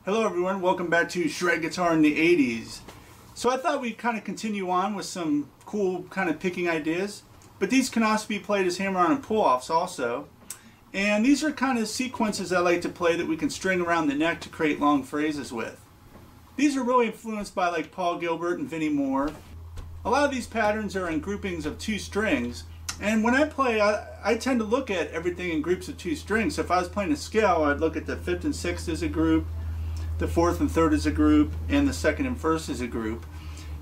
Hello everyone, welcome back to Shred Guitar in the 80s. So I thought we'd kind of continue on with some cool kind of picking ideas, but these can also be played as hammer-on and pull-offs also. And these are kind of sequences I like to play that we can string around the neck to create long phrases with. These are really influenced by like Paul Gilbert and Vinnie Moore. A lot of these patterns are in groupings of 2 strings, and when I play I tend to look at everything in groups of 2 strings. So if I was playing a scale, I'd look at the 5th and 6th as a group, the 4th and 3rd as a group, and the 2nd and 1st as a group.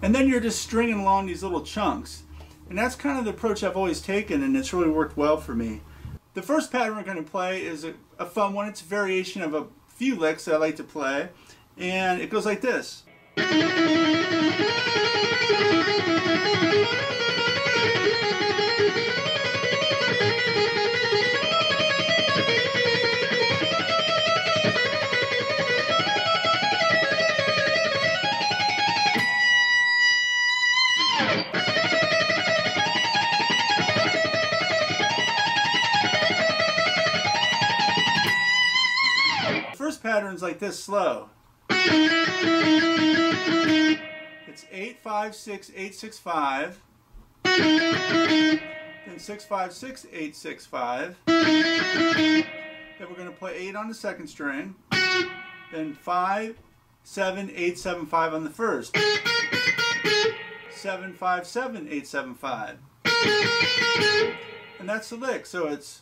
And then you're just stringing along these little chunks. And that's kind of the approach I've always taken, and it's really worked well for me. The first pattern we're going to play is a fun one. It's a variation of a few licks that I like to play. And it goes like this. Patterns like this slow. It's 8-5-6-8-6-5, then 6-5-6-8-6-5, then we're going to play 8 on the 2nd string, then 5-7-8-7-5 on the 1st, 7-5-7-8-7-5, and that's the lick. So it's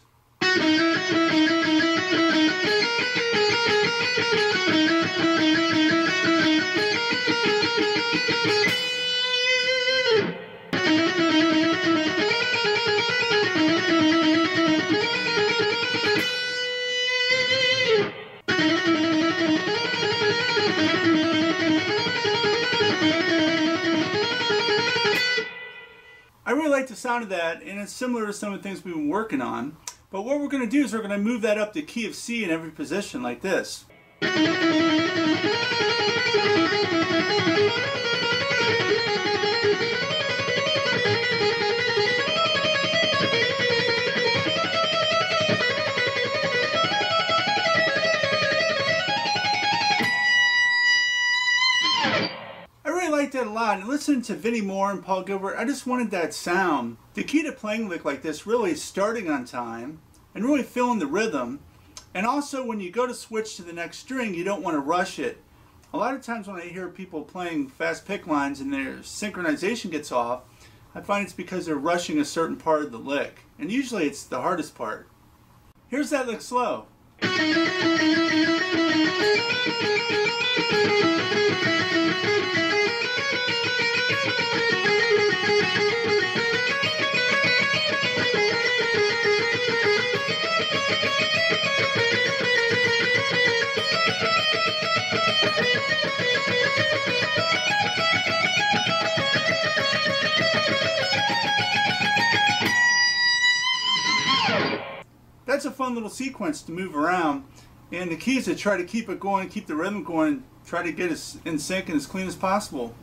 I really like the sound of that, and it's similar to some of the things we've been working on. But what we're going to do is we're going to move that up the key of C in every position like this. That a lot, and listening to Vinnie Moore and Paul Gilbert, I just wanted that sound. The key to playing a lick like this really is starting on time and really feeling the rhythm, and also when you go to switch to the next string you don't want to rush it. A lot of times when I hear people playing fast pick lines and their synchronization gets off, I find it's because they're rushing a certain part of the lick, and usually it's the hardest part. Here's that lick slow. That's a fun little sequence to move around, and the key is to try to keep it going, keep the rhythm going, try to get it in sync and as clean as possible.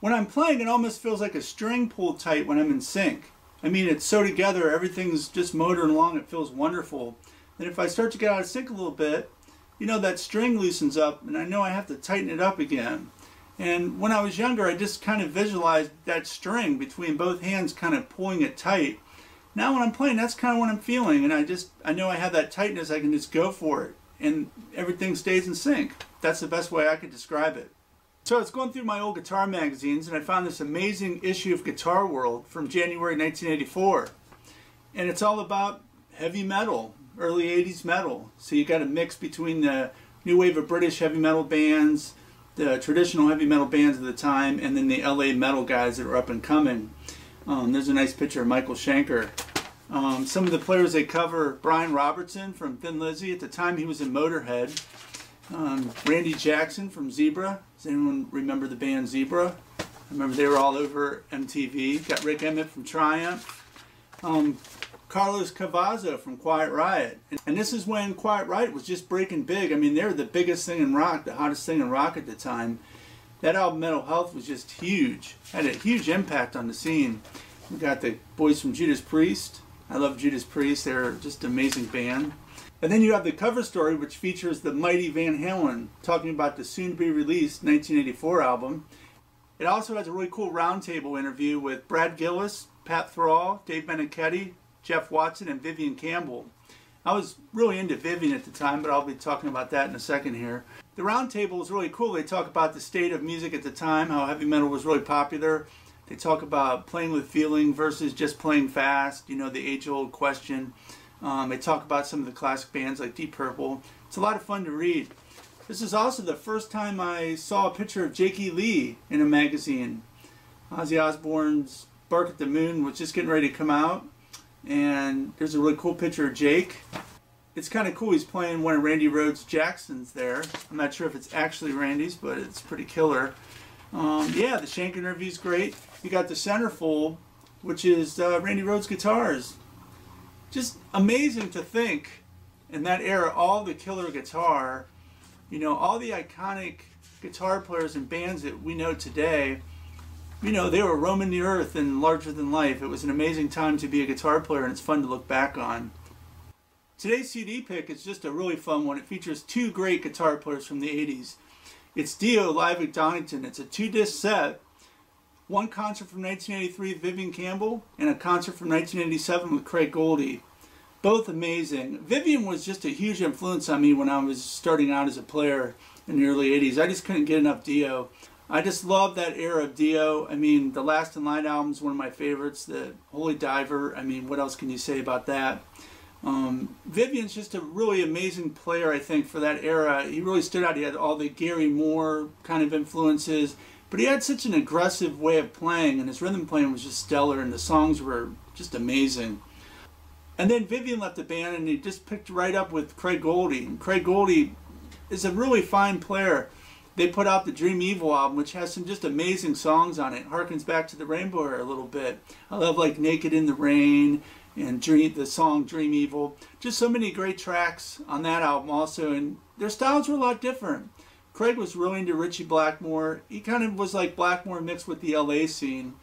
When I'm playing, it almost feels like a string pulled tight when I'm in sync. I mean, it's so together, everything's just motoring along, it feels wonderful. Then if I start to get out of sync a little bit, you know, that string loosens up and I know I have to tighten it up again. And when I was younger, I just kind of visualized that string between both hands kind of pulling it tight. Now when I'm playing, that's kind of what I'm feeling, and I know I have that tightness, I can just go for it, and everything stays in sync. That's the best way I could describe it. So I was going through my old guitar magazines and I found this amazing issue of Guitar World from January 1984. And it's all about heavy metal, early 80s metal. So you got a mix between the new wave of British heavy metal bands, the traditional heavy metal bands of the time, and then the LA metal guys that were up and coming. There's a nice picture of Michael Schenker. Some of the players they cover: Brian Robertson from Thin Lizzy. At the time he was in Motorhead. Randy Jackson from Zebra. Does anyone remember the band Zebra? I remember they were all over MTV. Got Rick Emmett from Triumph. Carlos Cavazo from Quiet Riot. And this is when Quiet Riot was just breaking big. I mean, they were the biggest thing in rock, the hottest thing in rock at the time. That album, Mental Health, was just huge. Had a huge impact on the scene. We got the boys from Judas Priest. I love Judas Priest. They're just an amazing band. And then you have the cover story, which features the mighty Van Halen talking about the soon-to-be-released 1984 album. It also has a really cool roundtable interview with Brad Gillis, Pat Thrall, Dave Meniketti, Jeff Watson, and Vivian Cambell. I was really into Vivian at the time, but I'll be talking about that in a second here. The roundtable is really cool. They talk about the state of music at the time, how heavy metal was really popular. They talk about playing with feeling versus just playing fast, you know, the age-old question. They talk about some of the classic bands like Deep Purple. It's a lot of fun to read. This is also the first time I saw a picture of Jakey Lee in a magazine. Ozzy Osbourne's Bark at the Moon was just getting ready to come out, and there's a really cool picture of Jake. It's kind of cool. He's playing one of Randy Rhoads' Jacksons there. I'm not sure if it's actually Randy's, but it's pretty killer. Yeah, the Schenker interview's great. You got the centerfold, which is Randy Rhoads' guitars. Just amazing to think in that era, all the killer guitar, you know, all the iconic guitar players and bands that we know today, you know, they were roaming the earth and larger than life. It was an amazing time to be a guitar player, and it's fun to look back on. Today's CD pick is just a really fun one. It features two great guitar players from the 80s. It's Dio live at Donington. It's a 2-disc set. One concert from 1983 with Vivian Cambell and a concert from 1987 with Craig Goldy. Both amazing. Vivian was just a huge influence on me when I was starting out as a player in the early 80s. I just couldn't get enough Dio. I just love that era of Dio. I mean, the Last in Line album is one of my favorites. The Holy Diver, I mean, what else can you say about that? Vivian's just a really amazing player, I think, for that era. He really stood out. He had all the Gary Moore kind of influences, but he had such an aggressive way of playing, and his rhythm playing was just stellar, and the songs were just amazing. And then Vivian left the band, and he just picked right up with Craig Goldy. And Craig Goldy is a really fine player. They put out the Dream Evil album, which has some just amazing songs on it. Harkens back to the Rainbow Era a little bit. I love like Naked in the Rain and the song Dream Evil. Just so many great tracks on that album also, and their styles were a lot different. Craig was really into Ritchie Blackmore. He kind of was like Blackmore mixed with the LA scene.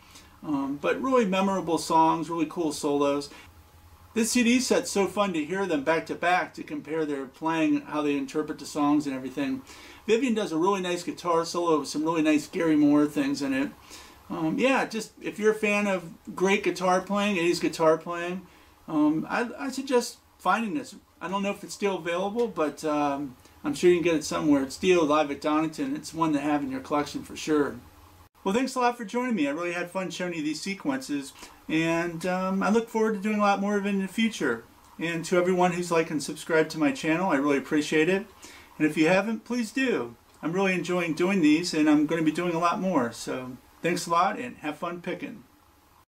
But really memorable songs, really cool solos. This CD set's so fun to hear them back to back, to compare their playing, how they interpret the songs and everything. Vivian does a really nice guitar solo with some really nice Gary Moore things in it. Yeah, just if you're a fan of great guitar playing, 80s guitar playing, I suggest finding this. I don't know if it's still available, but I'm sure you can get it somewhere. It's Dio live at Donington. It's one to have in your collection for sure. Well, thanks a lot for joining me. I really had fun showing you these sequences, and I look forward to doing a lot more of it in the future. And to everyone who's liked and subscribed to my channel, I really appreciate it. And if you haven't, please do. I'm really enjoying doing these, and I'm going to be doing a lot more. So thanks a lot, and have fun picking.